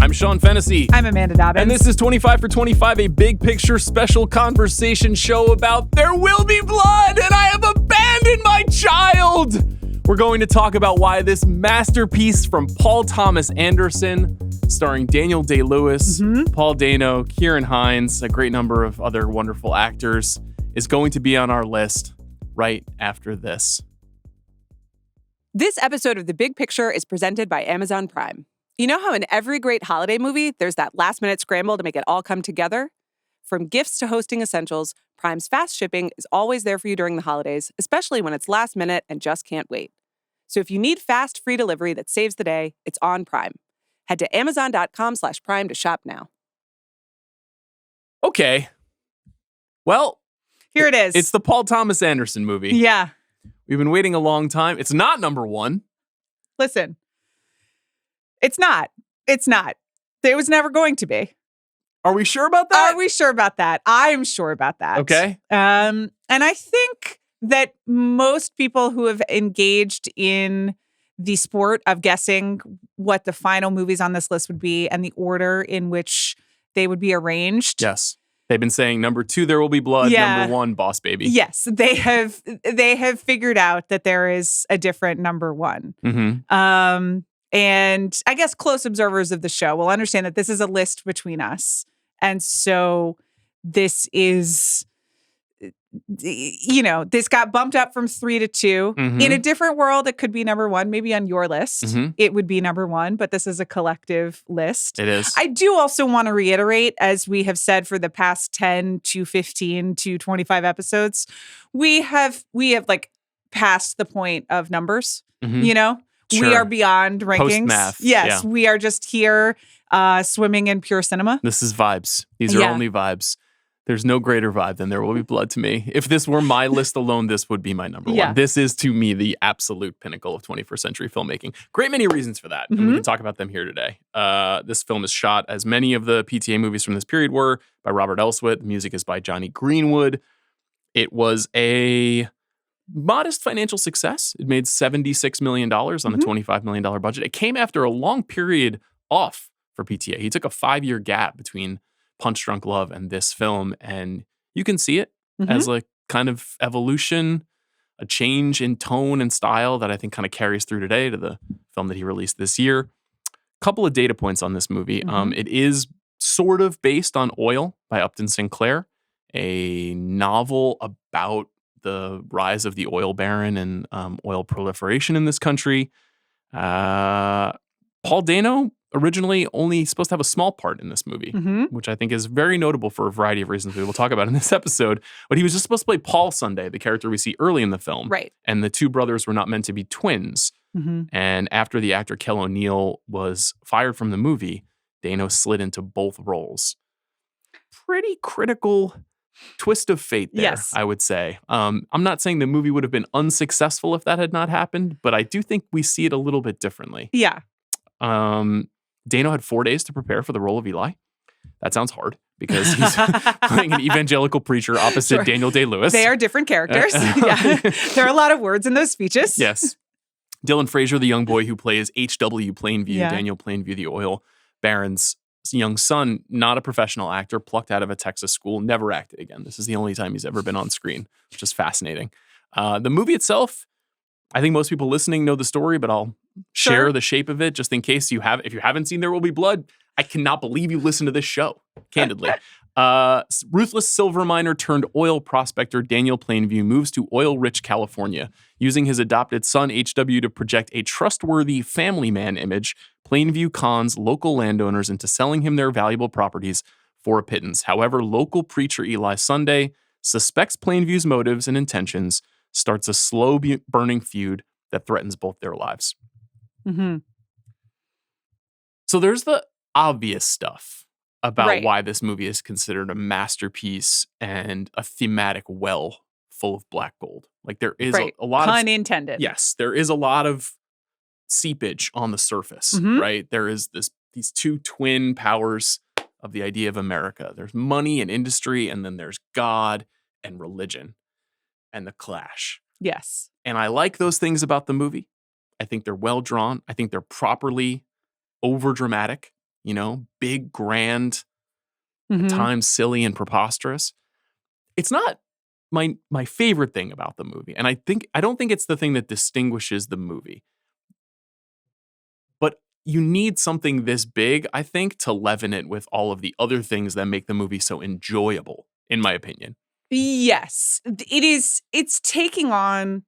I'm Sean Fennessey. I'm Amanda Dobbins. And this is 25 for 25, a big picture special conversation show about There Will Be Blood, and I have abandoned my child. We're going to talk about why this masterpiece from Paul Thomas Anderson, starring Daniel Day-Lewis, Paul Dano, Kieran Hines, a great number of other wonderful actors, is going to be on our list right after this. This episode of The Big Picture is presented by Amazon Prime. You know how in every great holiday movie, there's that last-minute scramble to make it all come together? From gifts to hosting essentials, Prime's fast shipping is always there for you during the holidays, especially when it's last minute and just can't wait. So if you need fast, free delivery that saves the day, it's on Prime. Head to amazon.com/prime to shop now. Okay. Well, here it is. It's the Paul Thomas Anderson movie. Yeah. We've been waiting a long time. It's not number one. Listen, it's not. It's not. It was never going to be. Are we sure about that? Are we sure about that? I'm sure about that. Okay. And I think that most people who have engaged in the sport of guessing what the final movies on this list would be and the order in which they would be arranged. Yes. They've been saying number 2, There Will Be Blood. Yeah. Number 1, Boss Baby. Yes, they have figured out that there is a different number 1. Mm-hmm. And I guess close observers of the show will understand that this is a list between us. And so this is, this got bumped up from 3 to 2. Mm-hmm. In a different world, it could be number 1. Maybe on your list, It would be number 1. But this is a collective list. It is. I do also want to reiterate, as we have said for the past 10 to 15 to 25 episodes, we have like passed the point of numbers, Sure. We are beyond rankings. Post-math. Yes, Yeah. we are just here swimming in pure cinema. This is vibes. These are only vibes. There's no greater vibe than There Will Be Blood to me. If this were my list alone, this would be my number 1. This is, to me, the absolute pinnacle of 21st century filmmaking. Great many reasons for that, and we can talk about them here today. This film is shot, as many of the PTA movies from this period were, by Robert Elswit. The music is by Johnny Greenwood. It was a modest financial success. It made $76 million on a $25 million budget. It came after a long period off for PTA. He took a 5-year gap between Punch Drunk Love and this film, and you can see it as a kind of evolution, a change in tone and style that I think kind of carries through today to the film that he released this year. Couple of data points on this movie. It is sort of based on Oil by Upton Sinclair, a novel about the rise of the oil baron and oil proliferation in this country. Paul Dano originally only supposed to have a small part in this movie, which I think is very notable for a variety of reasons we will talk about in this episode. But he was just supposed to play Paul Sunday, the character we see early in the film. Right. And the two brothers were not meant to be twins. And after the actor Kel O'Neill was fired from the movie, Dano slid into both roles. Pretty critical twist of fate there, yes. I would say. I'm not saying the movie would have been unsuccessful if that had not happened, but I do think we see it a little bit differently. Yeah. Dano had 4 days to prepare for the role of Eli. That sounds hard because he's playing an evangelical preacher opposite Daniel Day-Lewis. They are different characters. There are a lot of words in those speeches. Yes. Dylan Frazier, the young boy who plays H.W. Plainview, Daniel Plainview, the oil baron's young son, not a professional actor, plucked out of a Texas school, never acted again. This is the only time he's ever been on screen, which is fascinating. The movie itself, I think most people listening know the story, but I'll share the shape of it just in case if you haven't seen There Will Be Blood. I cannot believe you listen to this show, candidly. Ruthless silver miner turned oil prospector Daniel Plainview moves to oil-rich California. Using his adopted son, H.W., to project a trustworthy family man image, Plainview cons local landowners into selling him their valuable properties for a pittance. However, local preacher Eli Sunday suspects Plainview's motives and intentions, starts a slow-burning feud that threatens both their lives. So there's the obvious stuff about why this movie is considered a masterpiece and a thematic well full of black gold. Like there is a lot pun intended. Yes, there is a lot of seepage on the surface, right? There is these two twin powers of the idea of America. There's money and industry, and then there's God and religion and the clash. Yes. And I like those things about the movie. I think they're well drawn. I think they're properly over dramatic. big, grand, at times silly and preposterous. It's not my favorite thing about the movie. And I don't think it's the thing that distinguishes the movie. But you need something this big, I think, to leaven it with all of the other things that make the movie so enjoyable, in my opinion. Yes, it is. It's taking on,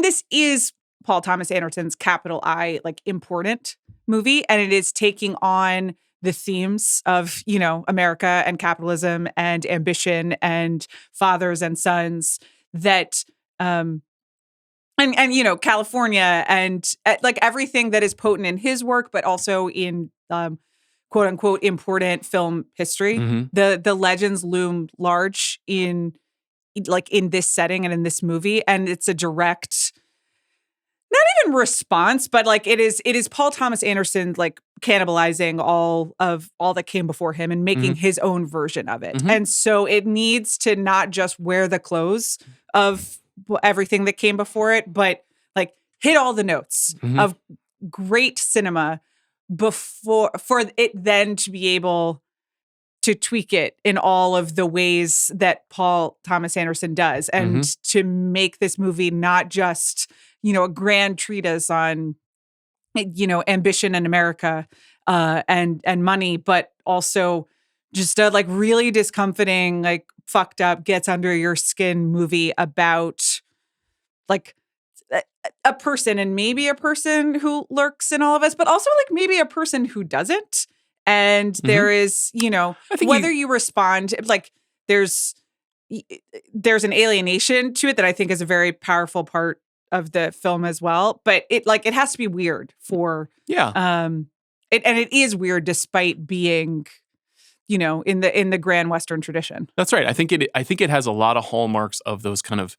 this is Paul Thomas Anderson's capital I, important movie. And it is taking on the themes of, America and capitalism and ambition and fathers and sons that, and California and everything that is potent in his work, but also in quote unquote important film history. The legends loom large in this setting and in this movie, and it's a direct, not even response, but it is Paul Thomas Anderson cannibalizing all that came before him and making his own version of it. And so it needs to not just wear the clothes of everything that came before it, but hit all the notes of great cinema for it then to be able to tweak it in all of the ways that Paul Thomas Anderson does, and to make this movie not just, a grand treatise on, ambition in America and money, but also just a really discomforting, fucked up, gets under your skin movie about a person, and maybe a person who lurks in all of us, but also maybe a person who doesn't. And there is, whether you respond, there's an alienation to it that I think is a very powerful part of the film as well. But it has to be weird for, and it is weird despite being, in the grand Western tradition. That's right. I think it has a lot of hallmarks of those kind of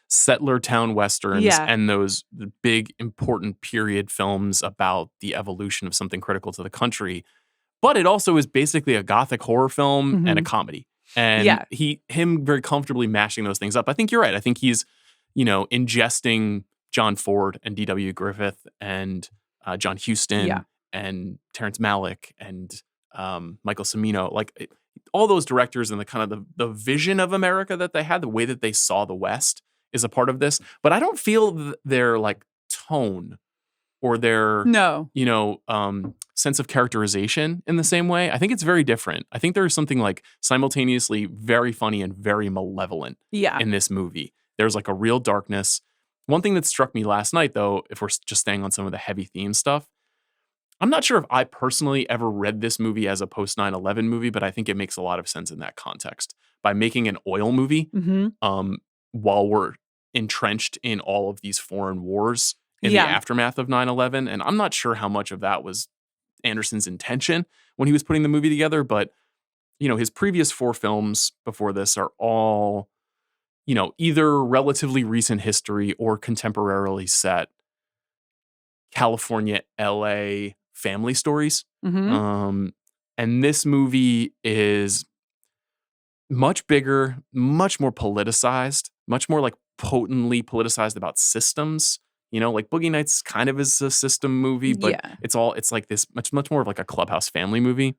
settler town westerns and those big important period films about the evolution of something critical to the country. But it also is basically a gothic horror film and a comedy. And him very comfortably mashing those things up. I think you're right. I think he's, ingesting John Ford and D.W. Griffith and John Huston and Terrence Malick and Michael Cimino, all those directors and the kind of the vision of America that they had, the way that they saw the West is a part of this. But I don't feel their tone or their sense of characterization in the same way. I think it's very different. I think there's something simultaneously very funny and very malevolent in this movie. There's a real darkness. One thing that struck me last night, though, if we're just staying on some of the heavy theme stuff, I'm not sure if I personally ever read this movie as a post 9/11 movie, but I think it makes a lot of sense in that context. By making an oil movie while we're entrenched in all of these foreign wars in the aftermath of 9/11. And I'm not sure how much of that was Anderson's intention when he was putting the movie together, but his previous 4 films before this are all, either relatively recent history or contemporarily set California, LA family stories. And this movie is much bigger, much more politicized, much more potently politicized about systems. Boogie Nights kind of is a system movie, but it's this much more of a Clubhouse family movie.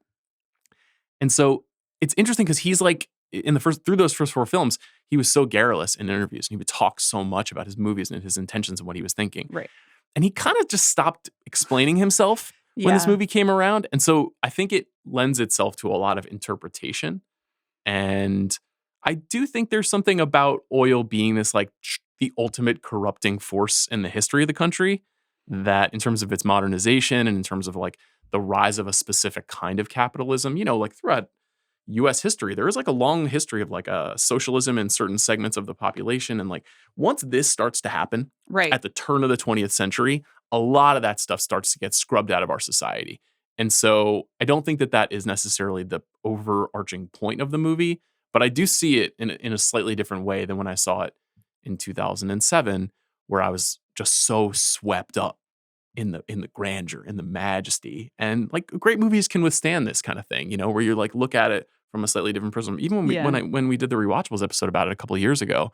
And so it's interesting because he's through those first 4 films, he was so garrulous in interviews and he would talk so much about his movies and his intentions and what he was thinking. Right. And he kind of just stopped explaining himself when this movie came around. And so I think it lends itself to a lot of interpretation. And I do think there's something about oil being this the ultimate corrupting force in the history of the country, that in terms of its modernization and in terms of the rise of a specific kind of capitalism, throughout U.S. history, there is a long history of socialism in certain segments of the population. And once this starts to happen at the turn of the 20th century, a lot of that stuff starts to get scrubbed out of our society. And so I don't think that is necessarily the overarching point of the movie, but I do see it in a slightly different way than when I saw it in 2007, where I was just so swept up in the grandeur, in the majesty. And great movies can withstand this kind of thing, where you look at it from a slightly different prism. Even when we did the Rewatchables episode about it a couple of years ago,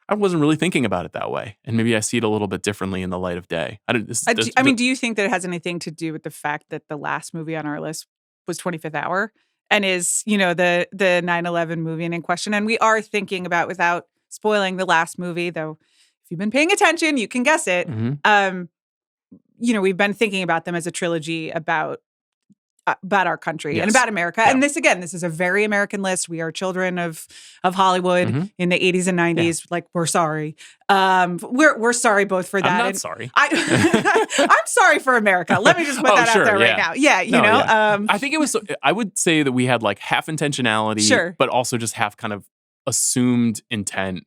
I wasn't really thinking about it that way. And maybe I see it a little bit differently in the light of day. Do you think that it has anything to do with the fact that the last movie on our list was 25th Hour and is, the 9/11 movie in question. And we are thinking about, without spoiling the last movie, though, if you've been paying attention, you can guess it. Mm-hmm. We've been thinking about them as a trilogy about our country and about America. Yeah. And this is a very American list. We are children of Hollywood in the 80s and 90s. Yeah. Like, we're sorry. We're sorry both for that. I'm not sorry. I'm sorry for America. Let me just put that out there right now. Yeah, Yeah. I think it was, I would say that we had like half intentionality, but also just half kind of assumed intent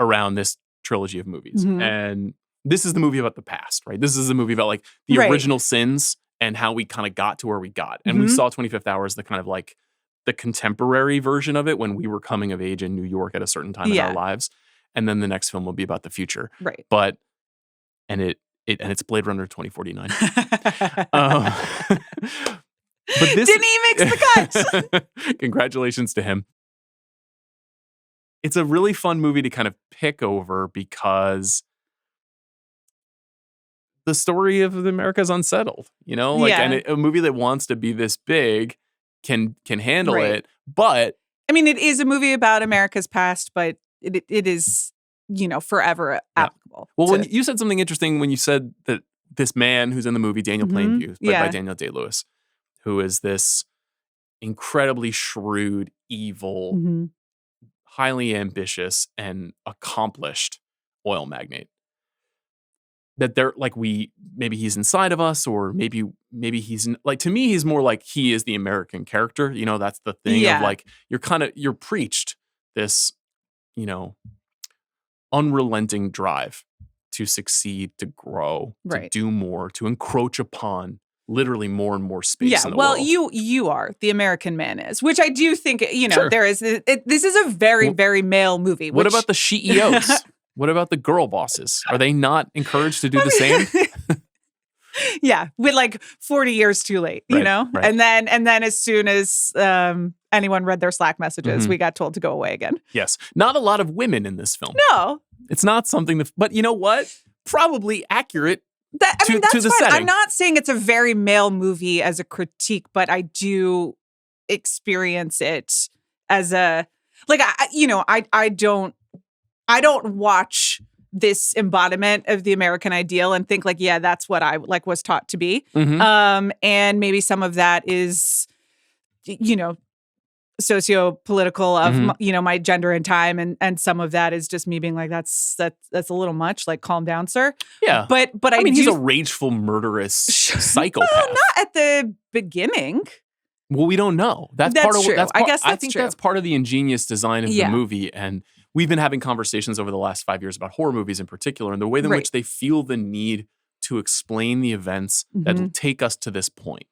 around this trilogy of movies. Mm-hmm. And this is the movie about the past, right? This is a movie about like the original sins and how we kind of got to where we got. And we saw 25th Hour as the kind of like the contemporary version of it when we were coming of age in New York at a certain time in our lives. And then the next film will be about the future. Right. But, and it's Blade Runner 2049. But this didn't he make the cut? Congratulations to him. It's a really fun movie to kind of pick over because the story of America's unsettled, and a movie that wants to be this big can handle it. But I mean, it is a movie about America's past, but it is, forever applicable. Well, when you said something interesting when you said that this man who's in the movie, Daniel Plainview, played by Daniel Day-Lewis, who is this incredibly shrewd, evil, highly ambitious, and accomplished oil magnate. That they're like maybe he's inside of us, or maybe he's like, to me, he's more like he is the American character. That's the thing of like, you're preached this, unrelenting drive to succeed, to grow, to do more, to encroach upon literally more and more space in the world. You are, the American man is, which I do think, there is, this is a very, very male movie. What about the CEOs? What about the girl bosses? Are they not encouraged to do the same? Yeah, with like 40 years too late, Right. And then as soon as anyone read their Slack messages, we got told to go away again. Yes. Not a lot of women in this film. No. It's not something that, but you know what? Probably accurate that's to the fine. setting. I'm not saying it's a very male movie as a critique, but I do experience it as a, like, I don't watch this embodiment of the American ideal and think like, yeah, that's what I like was taught to be. Mm-hmm. And maybe some of that is, socio-political of, my gender and time. And some of that is just me being like, that's a little much, like, calm down, sir. Yeah. But I mean, he's a rageful, murderous psychopath. Well, not at the beginning. Well, we don't know. That's true. I think that's part of the ingenious design of the movie. And we've been having conversations over the last 5 years about horror movies in particular, and the way in which they feel the need to explain the events that take us to this point.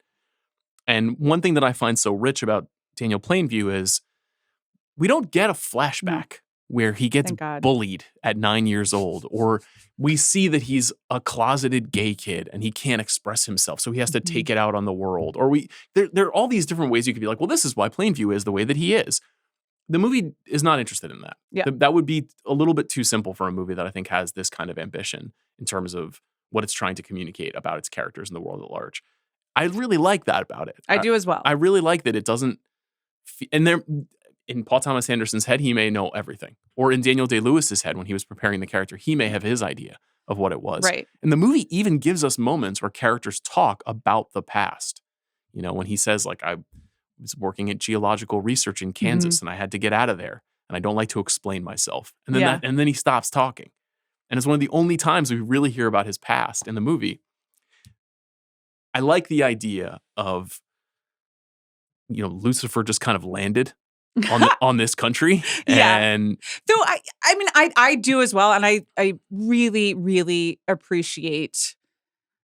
And one thing that I find so rich about Daniel Plainview is we don't get a flashback where he gets bullied at 9 years old, or we see that he's a closeted gay kid and he can't express himself, so he has to take it out on the world. Or there are all these different ways you could be like, well, this is why Plainview is the way that he is. The movie is not interested in that. Yeah. That would be a little bit too simple for a movie that I think has this kind of ambition in terms of what it's trying to communicate about its characters and the world at large. I really like that about it. I do as well. I really like that it doesn't, and there, in Paul Thomas Anderson's head, he may know everything. Or in Daniel Day-Lewis's head, when he was preparing the character, he may have his idea of what it was. Right. And the movie even gives us moments where characters talk about the past. When he says, like, I was working at geological research in Kansas and I had to get out of there and I don't like to explain myself. And then and then he stops talking. And it's one of the only times we really hear about his past in the movie. I like the idea of, Lucifer just kind of landed on this country. And though I do as well. And I really, really appreciate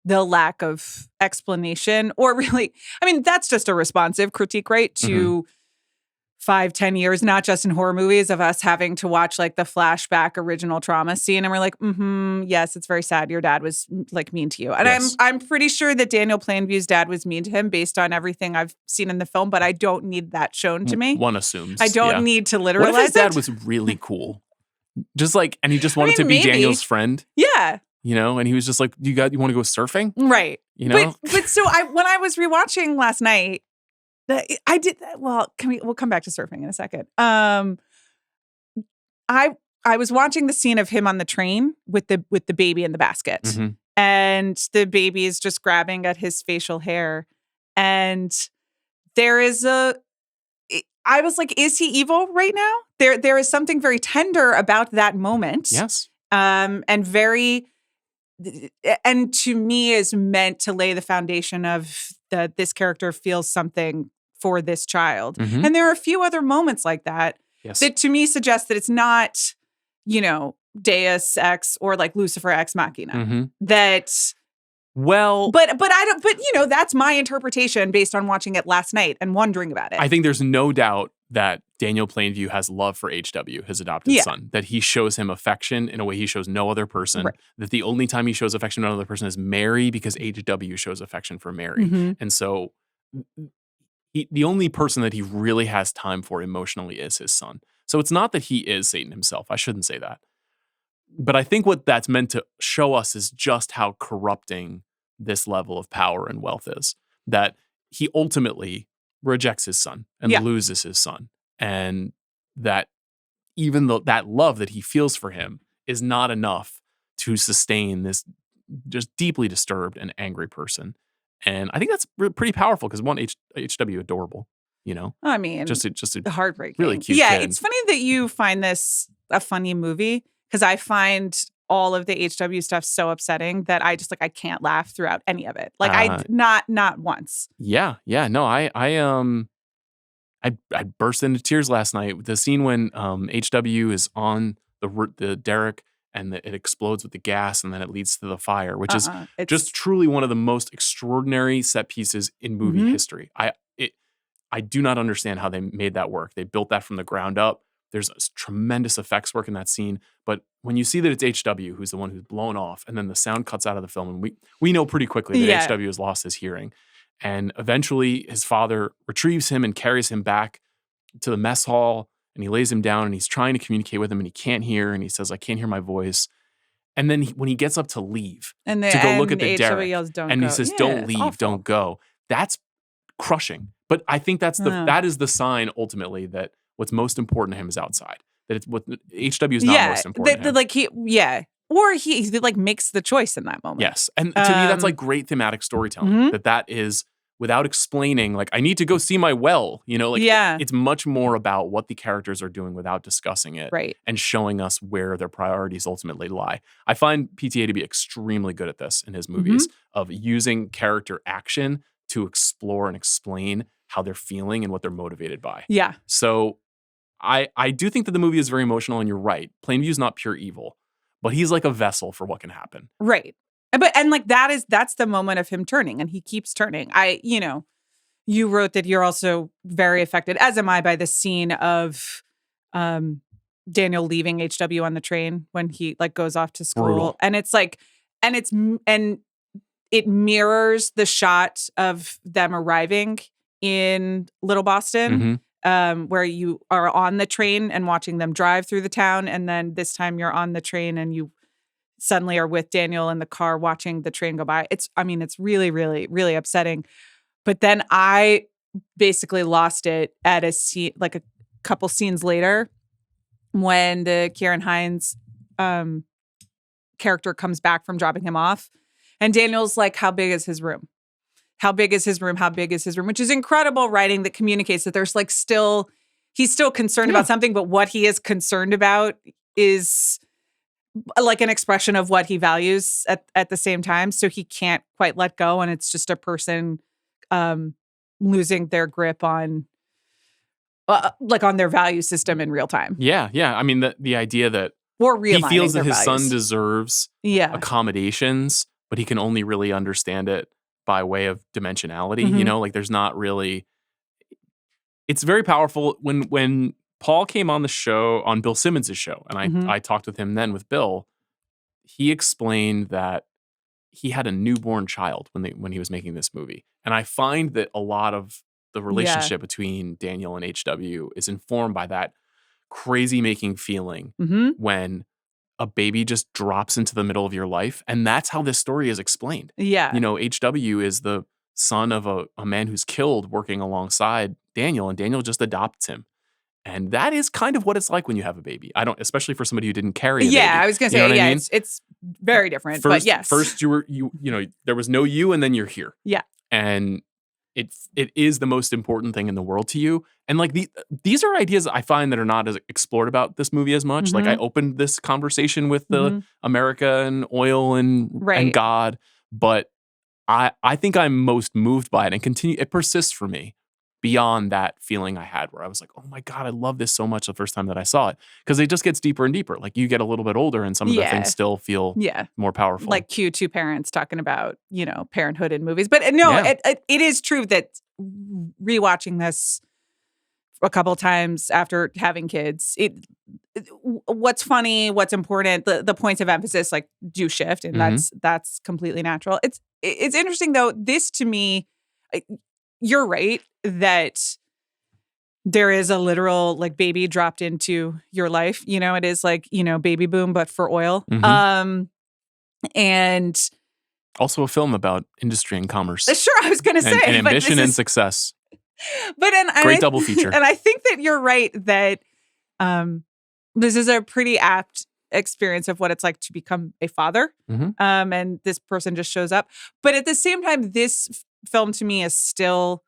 the lack of explanation, or really, that's just a responsive critique, right? To 5-10 years, not just in horror movies, of us having to watch like the flashback original trauma scene. And we're like, yes, it's very sad. Your dad was like mean to you. And I'm pretty sure that Daniel Plainview's dad was mean to him based on everything I've seen in the film, but I don't need that shown to me. One assumes. I don't need to literalize it. What if his dad was really cool? Just like, and he just wanted to be maybe. Daniel's friend? Yeah. And he was just like, you want to go surfing? Right. But so when I was rewatching last night, I did that. Well, we'll come back to surfing in a second. I was watching the scene of him on the train with the baby in the basket. Mm-hmm. And the baby is just grabbing at his facial hair. And there is I was like, is he evil right now? There is something very tender about that moment. Yes. And to me is meant to lay the foundation of that this character feels something for this child. Mm-hmm. And there are a few other moments like that that to me suggest that it's not, Deus Ex or like Lucifer Ex Machina. Mm-hmm. But that's my interpretation based on watching it last night and wondering about it. I think there's no doubt that Daniel Plainview has love for HW, his adopted son, that he shows him affection in a way he shows no other person, right. that the only time he shows affection to another person is Mary because HW shows affection for Mary. Mm-hmm. And so the only person that he really has time for emotionally is his son. So it's not that he is Satan himself. I shouldn't say that. But I think what that's meant to show us is just how corrupting this level of power and wealth is. That he ultimately rejects his son and loses his son. And that even though that love that he feels for him is not enough to sustain this just deeply disturbed and angry person. And I think that's pretty powerful because one, HW adorable, I mean, just a heartbreaking, really cute kid. It's funny that you find this a funny movie because I find all of the HW stuff so upsetting that I just I can't laugh throughout any of it. I not once. Yeah. No, I burst into tears last night. The scene when HW is on the derrick and it explodes with the gas and then it leads to the fire, which is just truly one of the most extraordinary set pieces in movie history. I do not understand how they made that work. They built that from the ground up. There's tremendous effects work in that scene. But when you see that it's HW who's the one who's blown off and then the sound cuts out of the film, and we know pretty quickly that HW has lost his hearing. And eventually his father retrieves him and carries him back to the mess hall and he lays him down and he's trying to communicate with him and he can't hear. And he says, I can't hear my voice. And then when he gets up to leave, to go look at the derrick, and he says, don't leave, don't go. That's crushing. But I think that is the sign ultimately that what's most important to him is outside. That it's what HW is not most important to him. Or he makes the choice in that moment. Yes. And to me, that's great thematic storytelling. That is without explaining, I need to go see my well. It's much more about what the characters are doing without discussing it. Right. And showing us where their priorities ultimately lie. I find PTA to be extremely good at this in his movies of using character action to explore and explain how they're feeling and what they're motivated by. Yeah. So I do think that the movie is very emotional, and you're right. Plainview's not pure evil, but he's like a vessel for what can happen. Right. But that's the moment of him turning, and he keeps turning. You wrote that you're also very affected, as am I, by the scene of Daniel leaving HW on the train when he goes off to school. Brutal. And it mirrors the shot of them arriving in Little Boston, where you are on the train and watching them drive through the town. And then this time you're on the train and you suddenly are with Daniel in the car watching the train go by. It's really, really, really upsetting. But then I basically lost it at a scene, a couple scenes later when the Kieran Hines character comes back from dropping him off. And Daniel's like, how big is his room? How big is his room? How big is his room? Which is incredible writing that communicates that there's he's still concerned about something, but what he is concerned about is an expression of what he values at the same time. So he can't quite let go. And it's just a person losing their grip on their value system in real time. Yeah. I mean, the idea that he feels that his values. son deserves accommodations, but he can only really understand it by way of dimensionality. There's not really. It's very powerful when Paul came on the show, on Bill Simmons' show, and I talked with him then with Bill. He explained that he had a newborn child when he was making this movie, and I find that a lot of the relationship between Daniel and HW is informed by that crazy making feeling when a baby just drops into the middle of your life. And that's how this story is explained. Yeah. HW is the son of a man who's killed working alongside Daniel, and Daniel just adopts him. And that is kind of what it's like when you have a baby. Especially for somebody who didn't carry a baby. I was going to say, I mean? it's very different, but yes. First you there was no you, and then you're here. Yeah. And it is the most important thing in the world to you. And like these are ideas I find that are not as explored about this movie as much. Like I opened this conversation with the America and oil and God, but I think I'm most moved by it, and it persists for me beyond that feeling I had where I was like, oh my God, I love this so much the first time that I saw it. Because it just gets deeper and deeper. Like you get a little bit older and some of the things still feel more powerful. Like two parents talking about, parenthood in movies. But no, it is true that rewatching this a couple times after having kids, what's funny, what's important, the points of emphasis like do shift, and that's completely natural. It's interesting though, this to me, you're right that there is a literal like baby dropped into your life. It is like, baby boom, but for oil. And also a film about industry and commerce. Sure, I was going to say. And ambition and success. But great double feature. And I think that you're right that this is a pretty apt experience of what it's like to become a father. And this person just shows up. But at the same time, this film to me is still,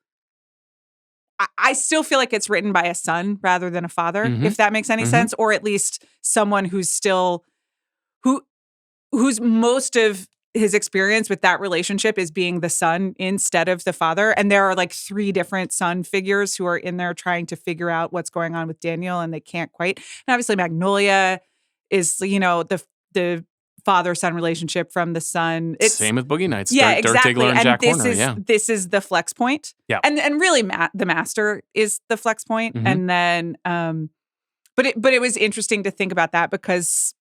I still feel like it's written by a son rather than a father, if that makes any sense, or at least someone who's still, who's most of his experience with that relationship is being the son instead of the father. And there are like 3 different son figures who are in there trying to figure out what's going on with Daniel, and they can't quite. And obviously Magnolia is, the father-son relationship from the son. It's same with Boogie Nights. Yeah, Dirk exactly. Diggler and Jack Horner. This is the flex point. Yeah. And really the master is the flex point. And then, but it was interesting to think about that because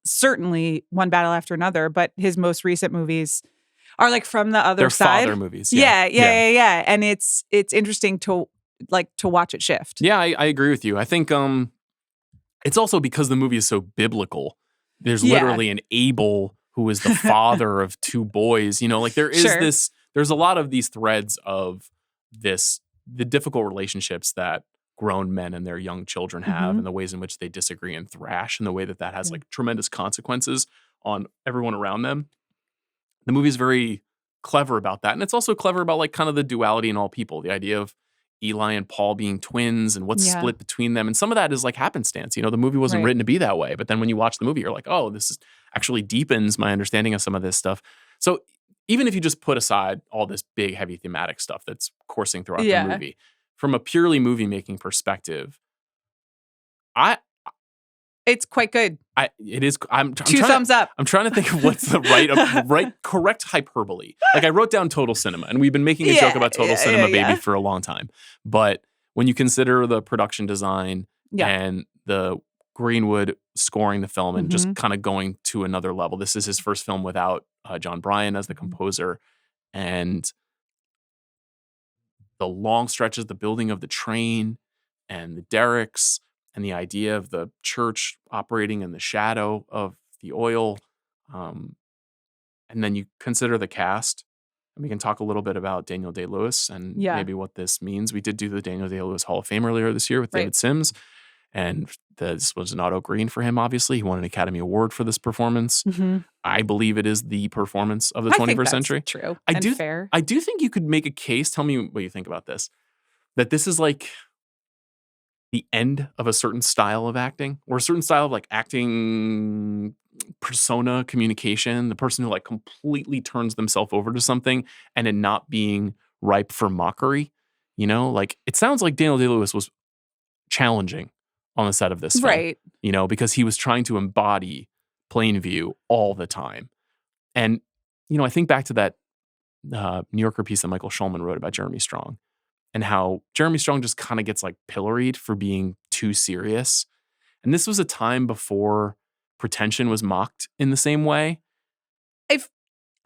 certainly One Battle After Another, but his most recent movies are like from the other side. They're father movies. Yeah. And it's interesting to watch it shift. Yeah, I agree with you. I think it's also because the movie is so biblical. There's literally an Abel who is the father of 2 boys. Like there is there's a lot of these threads of the difficult relationships that grown men and their young children have, and the ways in which they disagree and thrash, and the way that has like tremendous consequences on everyone around them. The movie is very clever about that. And it's also clever about like kind of the duality in all people, the idea of Eli and Paul being twins and what's split between them. And some of that is like happenstance. The movie wasn't written to be that way. But then when you watch the movie, you're like, oh, this actually deepens my understanding of some of this stuff. So even if you just put aside all this big, heavy thematic stuff that's coursing throughout the movie, from a purely movie-making perspective, it's quite good. It is. I'm 2 thumbs up. I'm trying to think of what's the correct hyperbole. Like I wrote down total cinema, and we've been making a joke about total cinema, baby, for a long time. But when you consider the production design and the Greenwood scoring the film and just kind of going to another level, this is his first film without John Bryan as the composer, and the long stretches, the building of the train and the derricks, and the idea of the church operating in the shadow of the oil. And then you consider the cast, and we can talk a little bit about Daniel Day-Lewis and maybe what this means. We did do the Daniel Day-Lewis Hall of Fame earlier this year with David Sims, and this was an Otto Green for him, obviously. He won an Academy Award for this performance. I believe it is the performance of the 21st century. True. Fair. I do think you could make a case, tell me what you think about this, that this is like the end of a certain style of acting, or a certain style of like acting persona communication, the person who like completely turns themselves over to something and it not being ripe for mockery. Like it sounds like Daniel Day-Lewis was challenging on the set of this film, right? Because he was trying to embody Plainview all the time. And, I think back to that New Yorker piece that Michael Schulman wrote about Jeremy Strong, and how Jeremy Strong just kind of gets like pilloried for being too serious. And this was a time before pretension was mocked in the same way.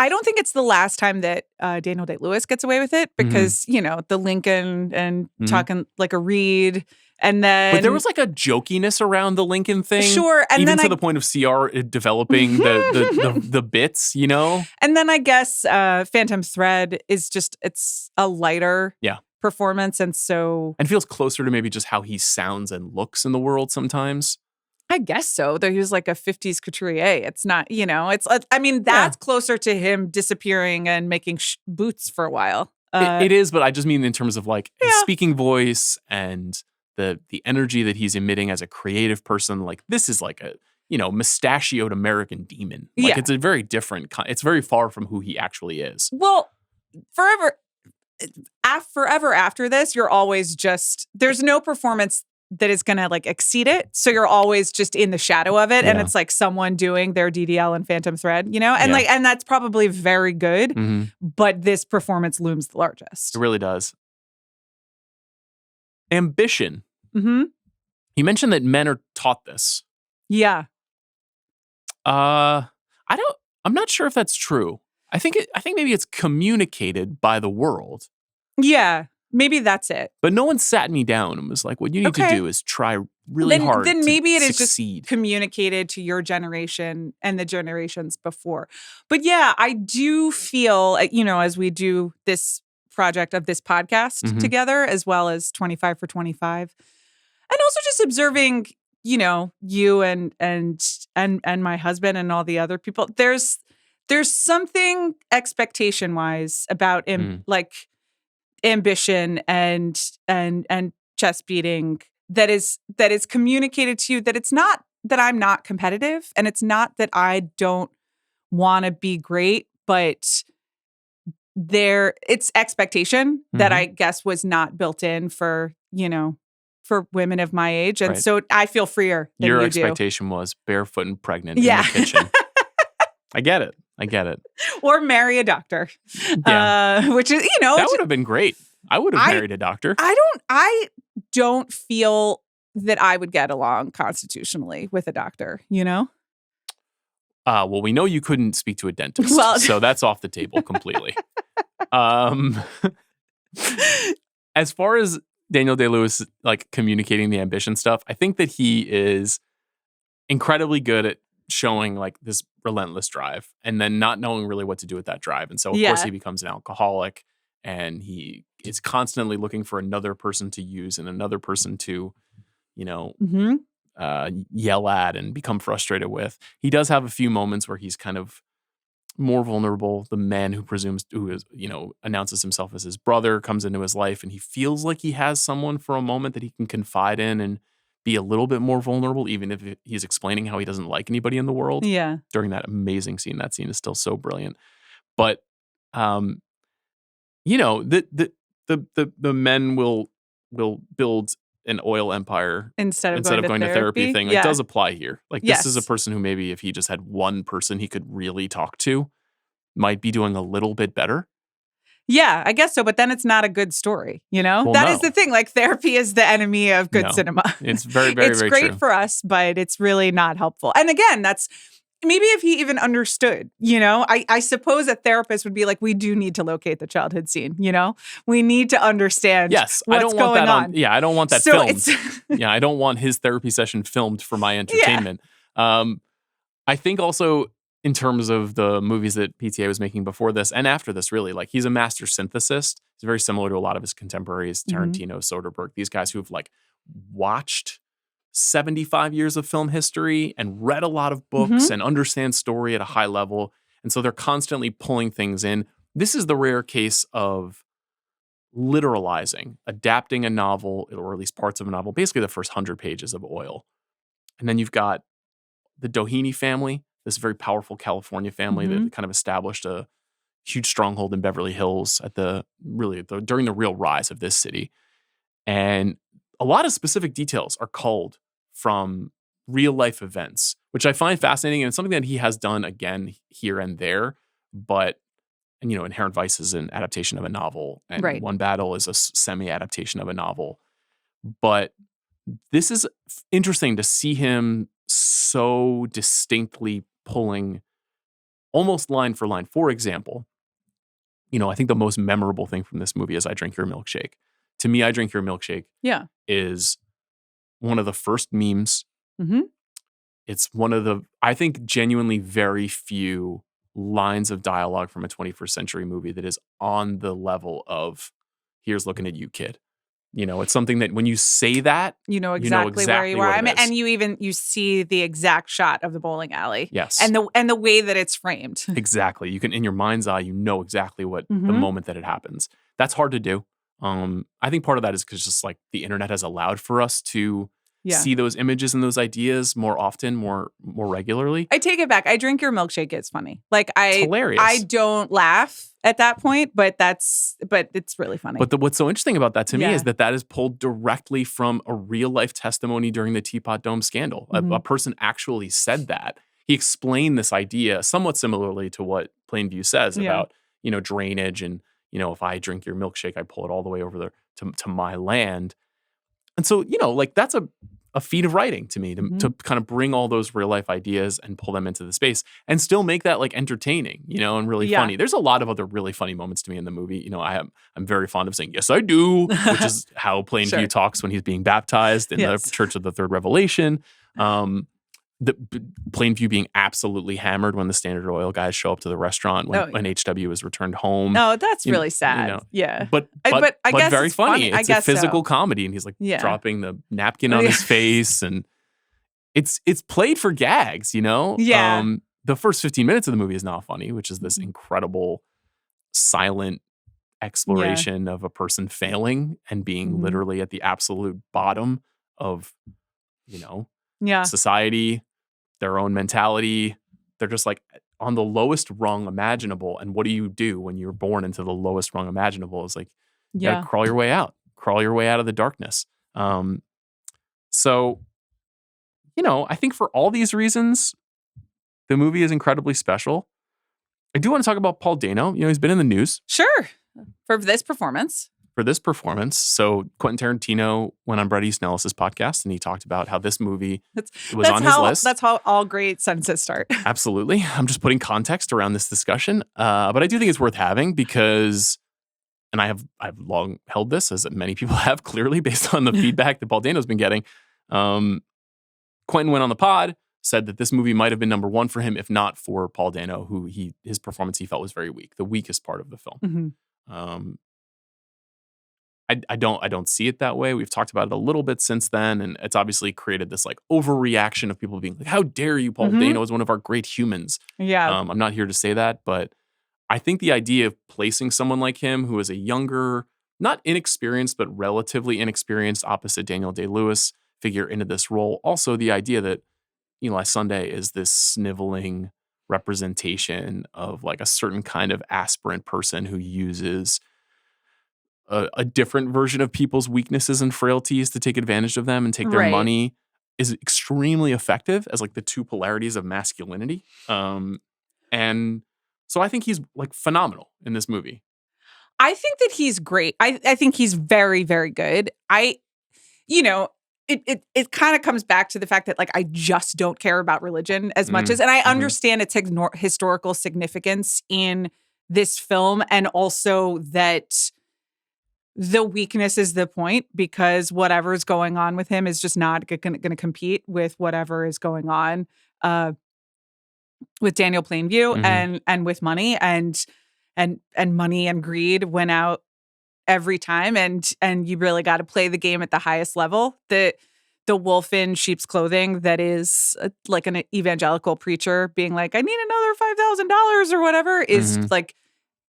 I don't think it's the last time that Daniel Day-Lewis gets away with it because, the Lincoln and talking like a Reed. And then, but there was like a jokiness around the Lincoln thing, sure, and even then to the point of CR developing the bits, And then I guess Phantom Thread is it's a lighter performance, and feels closer to maybe just how he sounds and looks in the world sometimes. I guess so. Though he was like a 50s couturier. It's not, that's closer to him disappearing and making boots for a while. It is, but I just mean in terms of like his speaking voice and the energy that he's emitting as a creative person. Like this is like a, mustachioed American demon. Like it's a very different, it's very far from who he actually is. Well, forever after this, you're always there's no performance that is going to like exceed it. So you're always just in the shadow of it. Yeah. And it's like someone doing their DDL and Phantom Thread, and and that's probably very good, but this performance looms the largest. It really does. Ambition. Mm-hmm. You mentioned that men are taught this. Yeah. I'm not sure if that's true. I think maybe it's communicated by the world. Yeah. Maybe that's it. But no one sat me down and was like, what you need to do is try really hard then maybe it succeed. Is just communicated to your generation and the generations before. But yeah, I do feel, as we do this project of this podcast together, as well as 25 for 25, and also just observing, you and my husband and all the other people, there's something expectation wise about like ambition and chest beating that is communicated to you, that it's not that I'm not competitive and it's not that I don't want to be great, but it's expectation that I guess was not built in for women of my age. And so I feel freer than your you expectation do. Was barefoot and pregnant in the kitchen. I get it. Or marry a doctor. Which is, that would have been great. I would have married a doctor. I don't feel that I would get along constitutionally with a doctor, Well, we know you couldn't speak to a dentist, so that's off the table completely. As far as Daniel Day-Lewis, like communicating the ambition stuff, I think that he is incredibly good at showing like this relentless drive and then not knowing really what to do with that drive. And so, of course, he becomes an alcoholic and he is constantly looking for another person to use and another person to, yell at and become frustrated with. He does have a few moments where he's kind of more vulnerable. The man who announces himself as his brother comes into his life and he feels like he has someone for a moment that he can confide in and be a little bit more vulnerable, even if he's explaining how he doesn't like anybody in the world. Yeah. During that amazing scene. That scene is still so brilliant. But, the men will build an oil empire instead of going to therapy thing. Yeah. It does apply here. Like this is a person who maybe if he just had one person he could really talk to might be doing a little bit better. Yeah, I guess so. But then it's not a good story, Well, that is the thing. Like therapy is the enemy of good cinema. It's very, very, it's very great true. for us, but it's really not helpful. And again, that's maybe if he even understood, I suppose a therapist would be like, we do need to locate the childhood scene, we need to understand what's I don't want going that on. Yeah, I don't want that filmed. I don't want his therapy session filmed for my entertainment. I think also in terms of the movies that PTA was making before this and after this, really, like he's a master synthesist. He's very similar to a lot of his contemporaries, Tarantino, Soderbergh, these guys who've like watched 75 years of film history and read a lot of books and understand story at a high level. And so they're constantly pulling things in. This is the rare case of literalizing, adapting a novel, or at least parts of a novel, basically the first 100 pages of Oil. And then you've got the Doheny family, this very powerful California family that kind of established a huge stronghold in Beverly Hills during the real rise of this city. And a lot of specific details are culled from real life events, which I find fascinating. And it's something that he has done again here and there. But, Inherent Vice is an adaptation of a novel, and One Battle is a semi-adaptation of a novel. But this is interesting to see him so distinctly pulling almost line for line. For example, I think the most memorable thing from this movie is I Drink Your Milkshake. To me, I Drink Your Milkshake is one of the first memes. Mm-hmm. It's one of the, I think, genuinely very few lines of dialogue from a 21st century movie that is on the level of, here's looking at you, kid. It's something that when you say that, you know exactly where you are. And you see the exact shot of the bowling alley. Yes. And the way that it's framed. Exactly. You can, in your mind's eye, exactly what the moment that it happens. That's hard to do. I think part of that is because just like the internet has allowed for us to see those images and those ideas more often, more regularly. I take it back. I Drink Your Milkshake is funny. Like It's hilarious. I don't laugh at that point, but it's really funny. But what's so interesting about that to me is that is pulled directly from a real life testimony during the Teapot Dome scandal. Mm-hmm. A person actually said that. He explained this idea somewhat similarly to what Plainview says about, drainage and, if I drink your milkshake, I pull it all the way over there to my land. And so, like that's a feat of writing to me to kind of bring all those real life ideas and pull them into the space and still make that like entertaining, and really funny. There's a lot of other really funny moments to me in the movie. I'm very fond of saying, yes, I do, which is how Plainview talks when he's being baptized in the Church of the Third Revelation. The Plainview being absolutely hammered when the Standard Oil guys show up to the restaurant when HW is returned home. No, that's really sad. But I guess very funny. It's a physical comedy, and he's like dropping the napkin on his face, and it's played for gags. Yeah. The first 15 minutes of the movie is not funny, which is this incredible silent exploration of a person failing and being literally at the absolute bottom of society. Their own mentality. They're just like on the lowest rung imaginable. And what do you do when you're born into the lowest rung imaginable? It's like, you gotta crawl your way out of the darkness. So, I think for all these reasons, the movie is incredibly special. I do want to talk about Paul Dano. He's been in the news. Sure. For this performance. So Quentin Tarantino went on Bret Easton Ellis's podcast and he talked about how this movie was on his list. That's how all great sentences start. Absolutely. I'm just putting context around this discussion. But I do think it's worth having because, and I've long held this, as many people have clearly based on the feedback that Paul Dano's been getting. Quentin went on the pod, said that this movie might have been number one for him, if not for Paul Dano, who his performance he felt was very weak, the weakest part of the film. Mm-hmm. I don't see it that way. We've talked about it a little bit since then, and it's obviously created this like overreaction of people being like, "How dare you? Paul Dano is one of our great humans." Yeah, I'm not here to say that, but I think the idea of placing someone like him, who is a younger, not inexperienced, but relatively inexperienced, opposite Daniel Day-Lewis figure into this role. Also, the idea that Eli Sunday is this sniveling representation of like a certain kind of aspirant person who uses a different version of people's weaknesses and frailties to take advantage of them and take their money is extremely effective as like the two polarities of masculinity. And so I think he's like phenomenal in this movie. I think that he's great. I think he's very, very good. It kind of comes back to the fact that like I just don't care about religion as much as, and I understand its historical significance in this film, and also that the weakness is the point because whatever's going on with him is just not going to compete with whatever is going on with Daniel Plainview and with money and money and greed went out every time, and you really got to play the game at the highest level. The wolf in sheep's clothing that is like an evangelical preacher being like, I need another $5,000 or whatever is like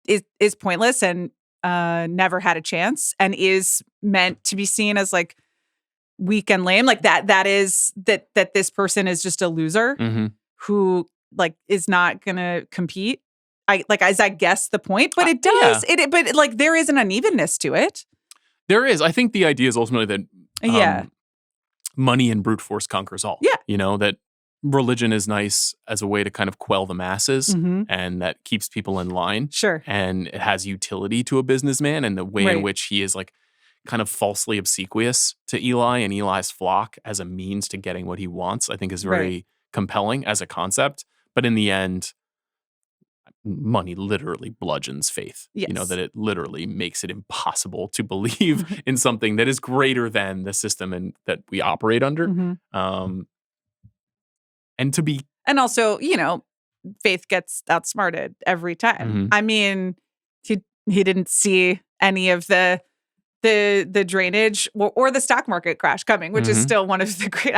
is pointless and never had a chance and is meant to be seen as like weak and lame. Like that is that this person is just a loser who like is not gonna compete. I guess the point, but it does but like there is an unevenness to it. There is. I think the idea is ultimately that money and brute force conquers all. Yeah. That religion is nice as a way to kind of quell the masses and that keeps people in line. Sure. And it has utility to a businessman, and the way in which he is like kind of falsely obsequious to Eli and Eli's flock as a means to getting what he wants, I think is very compelling as a concept. But in the end, money literally bludgeons faith. Yes. You know, that it literally makes it impossible to believe in something that is greater than the system and that we operate under. Mm-hmm. And also, you know, faith gets outsmarted every time. Mm-hmm. I mean, he didn't see any of the drainage or the stock market crash coming, which is still one of the great.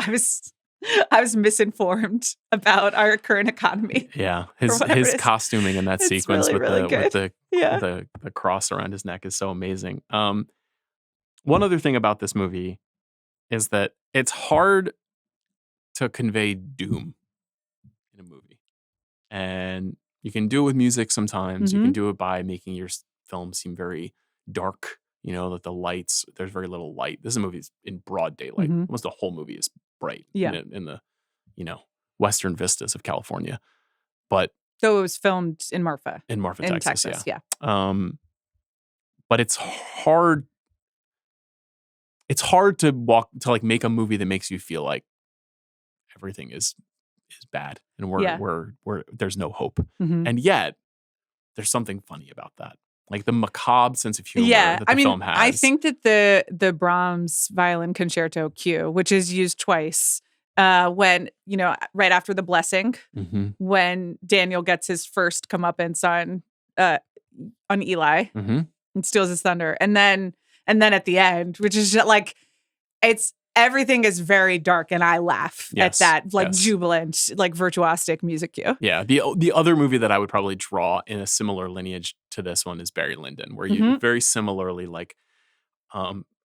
I was misinformed about our current economy. Yeah, his costuming in that sequence really with the cross around his neck is so amazing. One other thing about this movie is that it's hard to convey doom in a movie, and you can do it with music sometimes. You can do it by making your film seem very dark. You know, that the lights, there's very little light. This is a movie in broad daylight. Almost the whole movie is bright in the, you know, western vistas of California. But so it was filmed in Marfa. In Texas, yeah. But it's hard to like make a movie that makes you feel like everything is bad and where there's no hope. And yet there's something funny about that. Like the macabre sense of humor that the film has. I think that the Brahms violin concerto cue, which is used twice, when, you know, right after the blessing, when Daniel gets his first comeuppance on Eli and steals his thunder, and then at the end, which is just like, everything is very dark, and I laugh at that, like jubilant, like virtuosic music cue. Yeah, the other movie that I would probably draw in a similar lineage to this one is Barry Lyndon, where you very similarly like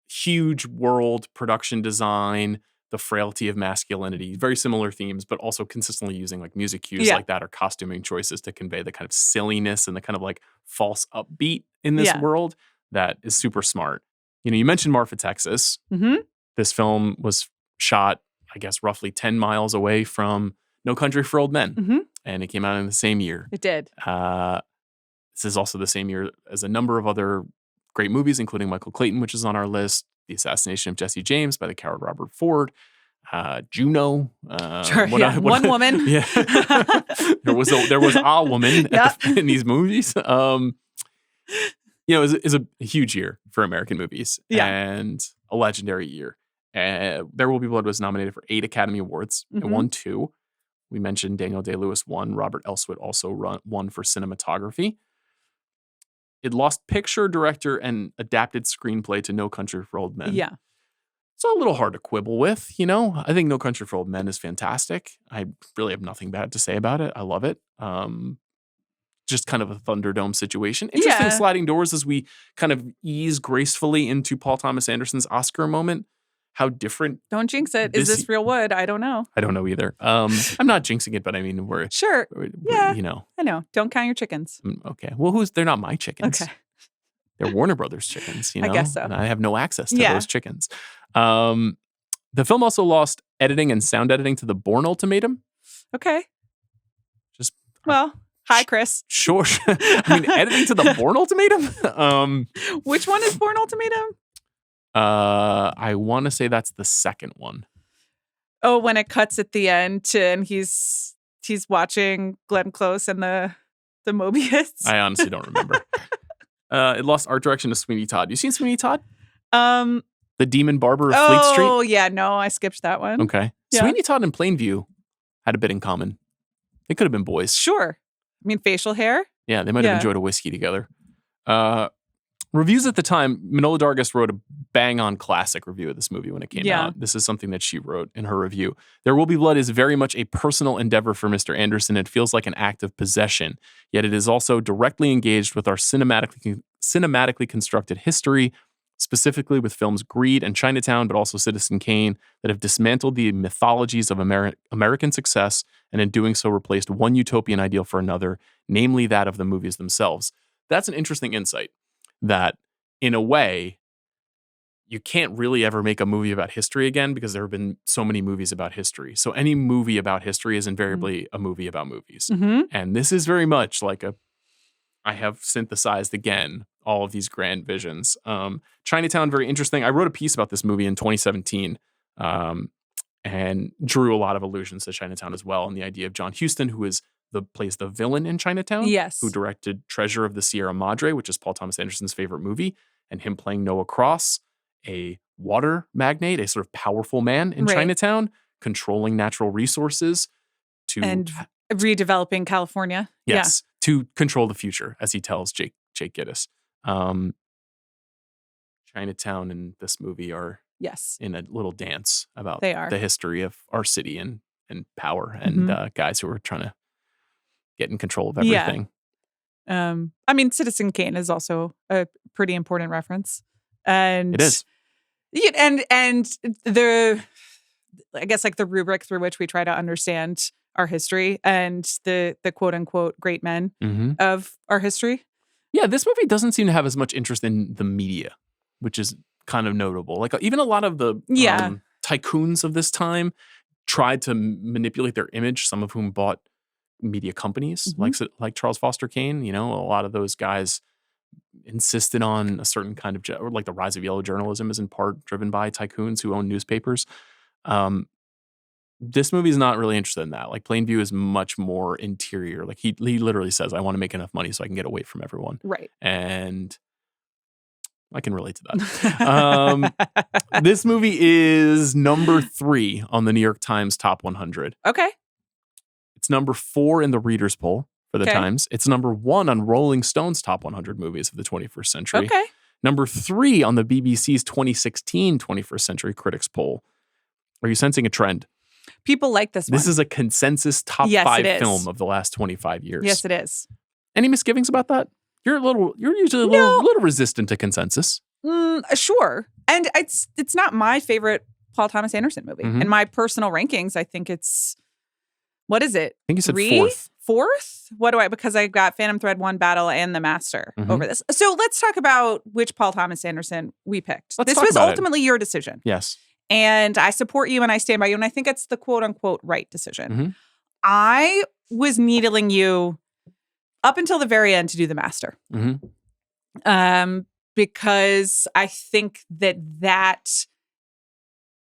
huge world production design, the frailty of masculinity, very similar themes, but also consistently using like music cues like that or costuming choices to convey the kind of silliness and the kind of like false upbeat in this world that is super smart. You know, you mentioned Marfa, Texas. This film was shot, I guess, roughly 10 miles away from No Country for Old Men. And it came out in the same year. It did. This is also the same year as a number of other great movies, including Michael Clayton, which is on our list, The Assassination of Jesse James by the coward Robert Ford, Juno. One woman. Yeah. there was a woman in these movies. You know, it was a huge year for American movies and a legendary year. There Will Be Blood was nominated for 8 Academy Awards. It won 2. We mentioned Daniel Day-Lewis won. Robert Elswit also won for cinematography. It lost picture, director, and adapted screenplay to No Country for Old Men. Yeah. It's a little hard to quibble with, you know. I think No Country for Old Men is fantastic. I really have nothing bad to say about it. I love it. Just kind of a Thunderdome situation. Interesting sliding doors as we kind of ease gracefully into Paul Thomas Anderson's Oscar moment. How different. Don't jinx it. Is this real wood? I don't know. I don't know either. I'm not jinxing it, but I mean, we're you know. I know. Don't count your chickens. Okay. Well, they're not my chickens. Okay. They're Warner Brothers chickens, you know. I guess so. And I have no access to those chickens. The film also lost editing and sound editing to the Bourne Ultimatum. Okay. Hi, Chris. Sure. I mean, editing to the Bourne Ultimatum? Which one is Bourne Ultimatum? I want to say that's the second one. Oh, when it cuts at the end and he's watching Glenn Close and the Mobius. I honestly don't remember. It lost art direction to Sweeney Todd. You seen Sweeney Todd? The Demon Barber of Fleet Street? Oh, yeah. No, I skipped that one. Okay. Yeah. Sweeney Todd and Plainview had a bit in common. They could have been boys. Sure. I mean, facial hair? Yeah, they might have enjoyed a whiskey together. Reviews at the time, Manohla Dargis wrote a bang-on classic review of this movie when it came out. This is something that she wrote in her review. There Will Be Blood is very much a personal endeavor for Mr. Anderson. It feels like an act of possession, yet it is also directly engaged with our cinematically constructed history, specifically with films Greed and Chinatown, but also Citizen Kane, that have dismantled the mythologies of American success and in doing so replaced one utopian ideal for another, namely that of the movies themselves. That's an interesting insight. That, in a way, you can't really ever make a movie about history again because there have been so many movies about history. So any movie about history is invariably a movie about movies. And this is very much like I have synthesized again all of these grand visions. Chinatown, very interesting. I wrote a piece about this movie in 2017 and drew a lot of allusions to Chinatown as well, and the idea of John Huston, who is plays the villain in Chinatown. Yes. Who directed Treasure of the Sierra Madre, which is Paul Thomas Anderson's favorite movie, and him playing Noah Cross, a water magnate, a sort of powerful man in Chinatown, controlling natural resources and redeveloping California. Yes, to control the future, as he tells Jake Gittes. Chinatown and this movie are in a little dance about the history of our city and power and guys who are trying to get in control of everything. I mean, Citizen Kane is also a pretty important reference. And it is. And the, I guess, like the rubric through which we try to understand our history and the quote unquote great men of our history. Yeah, this movie doesn't seem to have as much interest in the media, which is kind of notable. Like even a lot of the tycoons of this time tried to manipulate their image, some of whom bought media companies like Charles Foster Kane. You know, a lot of those guys insisted on a certain kind of, or like the rise of yellow journalism is in part driven by tycoons who own newspapers. This movie is not really interested in that. Like Plainview is much more interior. Like he literally says, I want to make enough money so I can get away from everyone. Right. And I can relate to that. This movie is number 3 on the New York Times Top 100. Okay. It's number 4 in the Reader's Poll for the Times. It's number 1 on Rolling Stone's Top 100 Movies of the 21st Century. Okay. Number 3 on the BBC's 2016 21st Century Critics Poll. Are you sensing a trend? People like this one. This is a consensus top 5 film of the last 25 years. Yes, it is. Any misgivings about that? You're usually a little resistant to consensus. Sure. And it's not my favorite Paul Thomas Anderson movie. In my personal rankings, I think it's, what is it? I think you said 4th. 4th? Because I got Phantom Thread, One Battle, and The Master over this. So let's talk about which Paul Thomas Anderson we picked. This was ultimately your decision. Yes. And I support you and I stand by you. And I think it's the quote unquote right decision. I was needling you up until the very end to do The Master. Because I think that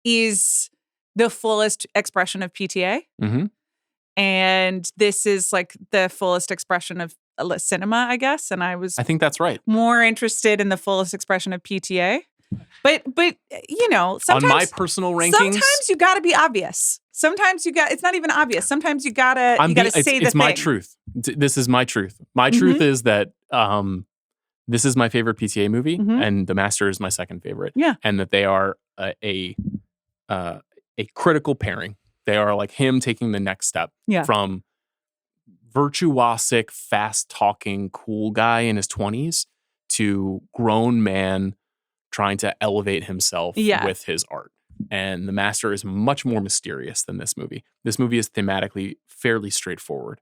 is the fullest expression of PTA. And this is like the fullest expression of cinema, I guess. And I think that's right. More interested in the fullest expression of PTA. But you know, sometimes on my personal rankings, sometimes you got to be obvious. Sometimes it's not even obvious. Sometimes you gotta say the thing. It's my truth. This is my truth. My truth is that this is my favorite PTA movie, and The Master is my second favorite. Yeah, and that they are a critical pairing. They are like him taking the next step from virtuosic, fast-talking, cool guy in his 20s to grown man trying to elevate himself with his art. And The Master is much more mysterious than this movie. This movie is thematically fairly straightforward.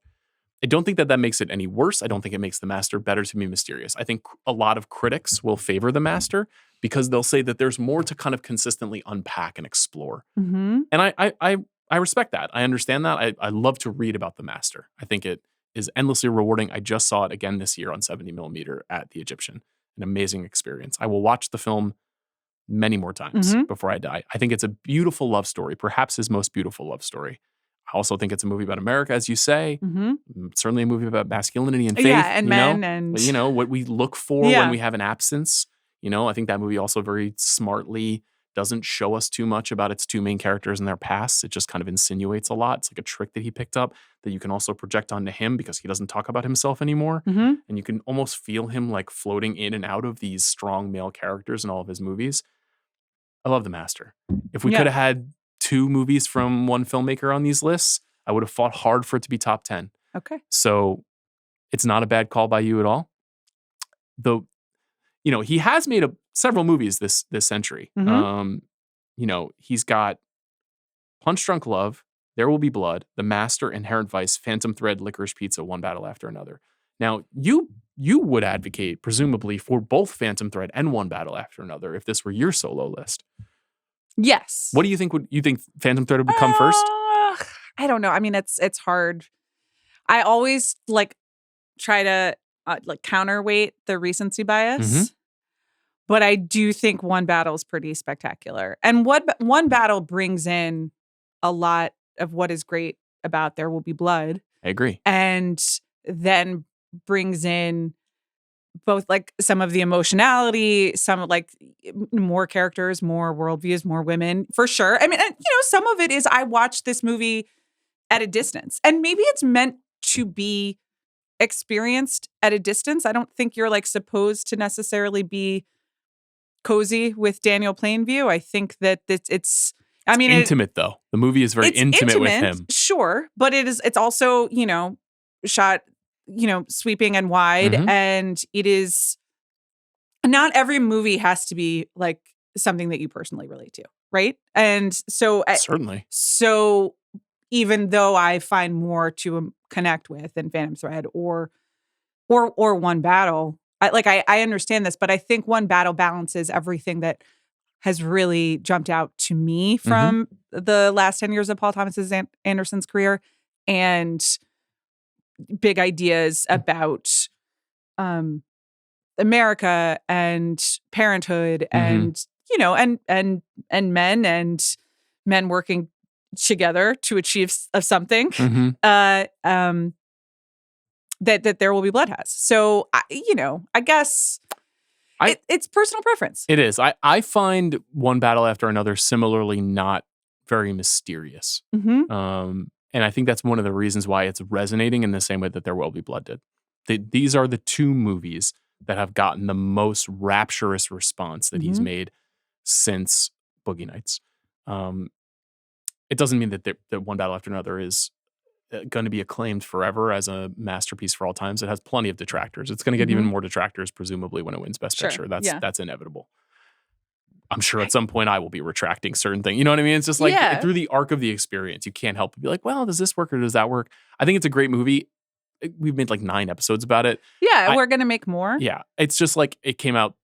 I don't think that makes it any worse. I don't think it makes The Master better to be mysterious. I think a lot of critics will favor The Master because they'll say that there's more to kind of consistently unpack and explore. And I respect that. I understand that. I love to read about The Master. I think it is endlessly rewarding. I just saw it again this year on 70mm at the Egyptian. An amazing experience. I will watch the film many more times before I die. I think it's a beautiful love story, perhaps his most beautiful love story. I also think it's a movie about America, as you say. Certainly a movie about masculinity and faith. Yeah, and men and... But, what we look for when we have an absence. I think that movie also very smartly doesn't show us too much about its two main characters and their pasts. It just kind of insinuates a lot. It's like a trick that he picked up that you can also project onto him because he doesn't talk about himself anymore. And you can almost feel him like floating in and out of these strong male characters in all of his movies. I love The Master. If we could have had 2 movies from one filmmaker on these lists, I would have fought hard for it to be top 10. Okay. So it's not a bad call by you at all. Though, he has made several movies this century. He's got Punch Drunk Love, There Will Be Blood, The Master, Inherent Vice, Phantom Thread, Licorice Pizza, One Battle After Another. Now, you would advocate, presumably, for both Phantom Thread and One Battle After Another if this were your solo list. Yes. What do you think? You think Phantom Thread would come first? I don't know. I mean, it's hard. I always try to counterweight the recency bias. But I do think One Battle is pretty spectacular. And One Battle brings in a lot of what is great about There Will Be Blood. I agree. And then brings in both like some of the emotionality, some like more characters, more worldviews, more women, for sure. I mean, some of it is I watched this movie at a distance, and maybe it's meant to be experienced at a distance. I don't think you're like supposed to necessarily be cozy with Daniel Plainview. I think that it's intimate though. The movie is very intimate with him. Sure, but it's also, shot, sweeping and wide, and it is not every movie has to be like something that you personally relate to, right? And so certainly. So even though I find more to connect with than Phantom Thread or One Battle, I understand this, but I think One Battle balances everything that has really jumped out to me from the last 10 years of Paul Thomas Anderson's career, and big ideas about America and parenthood and and men working together to achieve something that There Will Be Blood has. So I guess it's personal preference. It is. I find One Battle After Another similarly not very mysterious. And I think that's one of the reasons why it's resonating in the same way that There Will Be Blood did. These are the two movies that have gotten the most rapturous response that he's made since Boogie Nights. It doesn't mean that One Battle After Another is going to be acclaimed forever as a masterpiece for all times. It has plenty of detractors. It's going to get even more detractors, presumably, when it wins Best Picture. That's inevitable. I'm sure at some point I will be retracting certain things. You know what I mean? It's just like through the arc of the experience, you can't help but be like, well, does this work or does that work? I think it's a great movie. We've made like 9 episodes about it. Yeah, we're going to make more. Yeah. It's just like it came out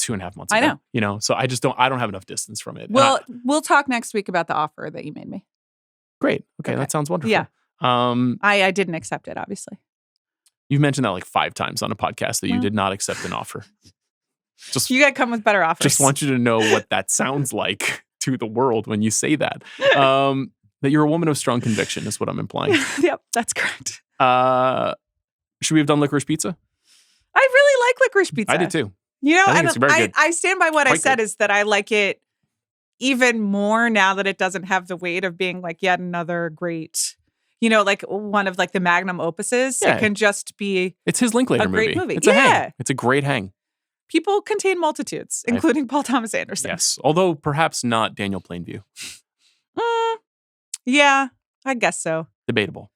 2.5 months ago. I know. So I don't have enough distance from it. Well, we'll talk next week about the offer that you made me. Great. Okay. That sounds wonderful. Yeah. I didn't accept it, obviously. You've mentioned that like 5 times on a podcast that you did not accept an offer. Just you got to come with better offers. Just want you to know what that sounds like to the world when you say that. That you're a woman of strong conviction is what I'm implying. Yep, that's correct. Should we have done Licorice Pizza? I really like Licorice Pizza. I did too. I stand by what I said is that I like it even more now that it doesn't have the weight of being like yet another great, like one of like the magnum opuses. Yeah. It can just be it's his Linklater great movie. It's a hang. It's a great hang. People contain multitudes, including Paul Thomas Anderson. Yes, although perhaps not Daniel Plainview. Yeah, I guess so. Debatable.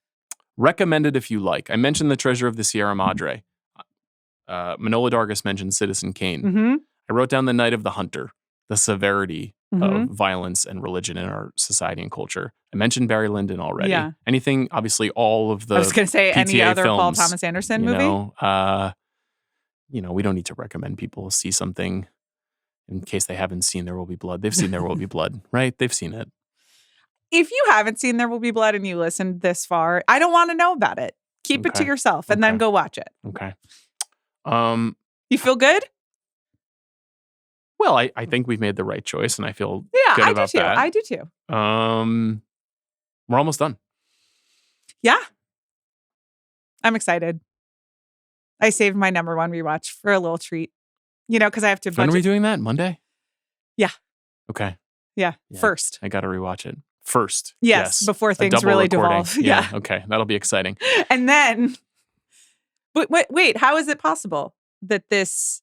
Recommended if you like. I mentioned The Treasure of the Sierra Madre. Manohla Dargis mentioned Citizen Kane. I wrote down The Night of the Hunter, the severity of violence and religion in our society and culture. I mentioned Barry Lyndon already. Yeah. Anything, obviously, all of the I was going to say PTA any other films, Paul Thomas Anderson movie. We don't need to recommend people see something in case they haven't seen There Will Be Blood. They've seen There Will Be Blood, right? They've seen it. If you haven't seen There Will Be Blood and you listened this far, I don't want to know about it. Keep it to yourself and then go watch it. Okay. You feel good? Well, I think we've made the right choice and I feel good about that. I do too. We're almost done. Yeah. I'm excited. I saved my number 1 rewatch for a little treat. Because I have to budget. When are we doing that? Monday? Yeah. Okay. Yeah. First. I got to rewatch it. First. Yes. Before things really devolve. Yeah. Okay. That'll be exciting. And then, but wait, how is it possible that this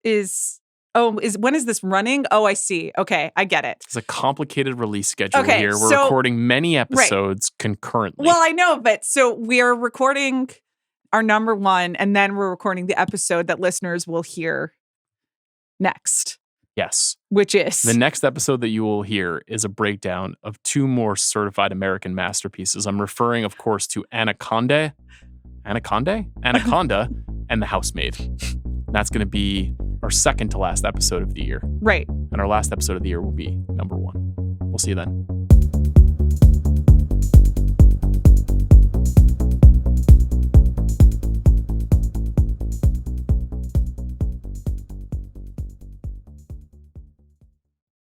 is, when is this running? Oh, I see. Okay. I get it. It's a complicated release schedule here. We're recording many episodes concurrently. Well, I know, but so we're recording our number 1, and then we're recording the episode that listeners will hear next. Yes. Which is? The next episode that you will hear is a breakdown of 2 more certified American masterpieces. I'm referring, of course, to Anaconda, and The Housemaid. That's going to be our second to last episode of the year. Right. And our last episode of the year will be number 1. We'll see you then.